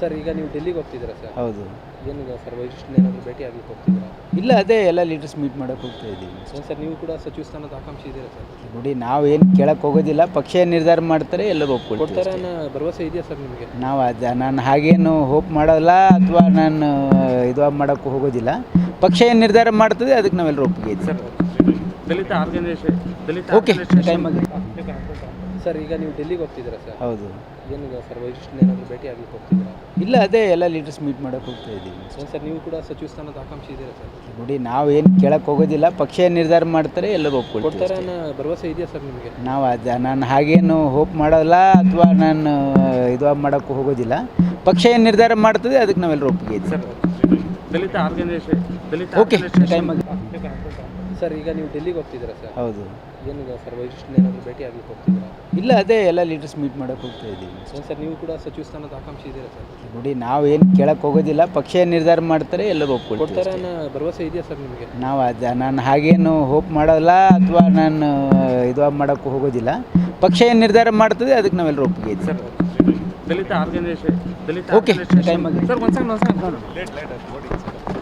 Sir ಈಗ ನೀವು ಡೆಲ್ಲಿಗೆ ಹೋಗ್ತಿದ್ದೀರಾ ಸರ್? ಹೌದು. ಏನಿಲ್ಲ ಸರ್, ವರಿಷ್ಠರನ್ನ ಏನಾದರೂ ಭೇಟಿ ಆಗ್ಲಿಕ್ಕೆ ಹೋಗ್ತಿದ್ದೀರಾ? ಇಲ್ಲ, ಅದೇ ಎಲ್ಲ ಲೀಡರ್ಸ್ ಮೀಟ್ ಮಾಡೋಕೆ ಹೋಗ್ತಾ ಇದ್ದೀವಿ. ಏನು ಸರ್, ನೀವು ಕೂಡ ಸಚಿವ ಸ್ಥಾನದ ಆಕಾಂಕ್ಷಿ ಇದ್ದೀರಾ ಸರ್? ನೋಡಿ, ನಾವೇನು ಕೇಳಕ್ಕೆ ಹೋಗೋದಿಲ್ಲ, ಪಕ್ಷ ನಿರ್ಧಾರ ಮಾಡ್ತಾರೆ, ಎಲ್ಲರೂ ಒಪ್ಕೊಳ್ತಾರೆ. ಕೊಡ್ತಾರೆ ಅನ್ನೋ ಭರವಸೆ ಇದೆಯಾ ಸರ್ ನಿಮಗೆ? ನಾನು ಹಾಗೇನು ಹೋಪ್ ಮಾಡೋಲ್ಲ ಅಥವಾ ನಾನು ಇದು ಮಾಡೋಕ್ಕೂ ಹೋಗೋದಿಲ್ಲ. ಪಕ್ಷ ಏನು ನಿರ್ಧಾರ ಮಾಡ್ತದೆ ಅದಕ್ಕೆ ನಾವೆಲ್ಲರೂ ಒಪ್ಪಿಗೆ ಇದ್ದೀವಿ. ಸರ್ ದಲಿತ ಆರ್ಗನೈಸೇಷನ್ ಓಕೆ, ಟೈಮ್ ಆಗಿದೆ. ಸರ್ ಈಗ ನೀವು ಡೆಲ್ಲಿಗೆ ಹೋಗ್ತಿದ್ದೀರಾ ಸರ್? ಹೌದು. ಏನಿಲ್ಲ ಸರ್, ವರಿಷ್ಠರನ್ನ ಏನಾದರೂ ಭೇಟಿ ಆಗ್ಲಿಕ್ಕೆ ಹೋಗ್ತಿದ್ದೀರಾ? ಇಲ್ಲ, ಅದೇ ಎಲ್ಲ ಲೀಡರ್ಸ್ ಮೀಟ್ ಮಾಡೋಕೆ ಹೋಗ್ತಾ ಇದ್ದೀವಿ. ಏನು ಸರ್, ನೀವು ಕೂಡ ಸಚಿವ ಸ್ಥಾನದ ಆಕಾಂಕ್ಷಿ ಇದ್ದೀರಾ ಸರ್? ನೋಡಿ, ನಾವೇನು ಕೇಳಕ್ಕೆ ಹೋಗೋದಿಲ್ಲ, ಪಕ್ಷ ಏನು ನಿರ್ಧಾರ ಮಾಡ್ತಾರೆ, ಎಲ್ಲರೂ ಕೊಡ್ತಾರೆ ಒಪ್ಕೊಳ್ತಾರೆ. ಅನ್ನೋ ಭರವಸೆ ಇದೆಯಾ ಸರ್ ನಿಮಗೆ? ನಾನು ಹಾಗೇನು ಹೋಪ್ ಮಾಡೋಲ್ಲ ಅಥವಾ ನಾನು ಇದು ಮಾಡೋಕ್ಕೂ ಹೋಗೋದಿಲ್ಲ. ಪಕ್ಷ ಏನು ನಿರ್ಧಾರ ಮಾಡ್ತದೆ ಅದಕ್ಕೆ ನಾವೆಲ್ಲರೂ ಒಪ್ಪಿಗೆ ಇದ್ದೀವಿ. ಸರ್ ದಲಿತ ಆರ್ಗನೈಸೇಷನ್ ಓಕೆ, ಟೈಮ್ ಆಗಿದೆ. ಸರ್ ಈಗ ನೀವು ಡೆಲ್ಲಿಗೆ ಹೋಗ್ತಿದ್ದೀರಾ ಸರ್? ಹೌದು. ಏನಿಲ್ಲ ಸರ್, ವರಿಷ್ಠರನ್ನ ಏನಾದರೂ ಭೇಟಿ ಆಗ್ಲಿಕ್ಕೆ ಹೋಗ್ತಿದ್ದೀರಾ? ಇಲ್ಲ, ಅದೇ ಎಲ್ಲ ಲೀಡರ್ಸ್ ಮೀಟ್ ಮಾಡೋಕೆ ಹೋಗ್ತಾ ಇದ್ದೀವಿ. ಏನು ಸರ್, ನೀವು ಕೂಡ ಸಚಿವ ಸ್ಥಾನದ ಆಕಾಂಕ್ಷಿ ಇದ್ದೀರಾ ಸರ್? ನೋಡಿ, ನಾವೇನು ಕೇಳಕ್ಕೆ ಹೋಗೋದಿಲ್ಲ, ಪಕ್ಷ ಏನು ನಿರ್ಧಾರ ಮಾಡ್ತಾರೆ, ಎಲ್ಲರೂ ಕೊಡ್ತಾರೆ ಒಪ್ಕೊಳ್ತಾರೆ. ಅನ್ನೋ ಭರವಸೆ ಇದೆಯಾ ಸರ್ ನಿಮಗೆ? ನಾನು ಹಾಗೇನು ಹೋಪ್ ಮಾಡೋಲ್ಲ ಅಥವಾ ನಾನು ಇದು ಮಾಡೋಕ್ಕೂ ಹೋಗೋದಿಲ್ಲ. ಪಕ್ಷ ಏನು ನಿರ್ಧಾರ ಮಾಡ್ತದೆ ಅದಕ್ಕೆ ನಾವೆಲ್ಲರೂ ಒಪ್ಪಿಗೆ ಇದ್ದೀವಿ. ಸರ್ ದಲಿತ ಆರ್ಗನೈಸೇಷನ್ ಓಕೆ, ಟೈಮ್ ಆಗಿದೆ. ಸರ್ ಒಂದು ಸೆಕೆಂಡ್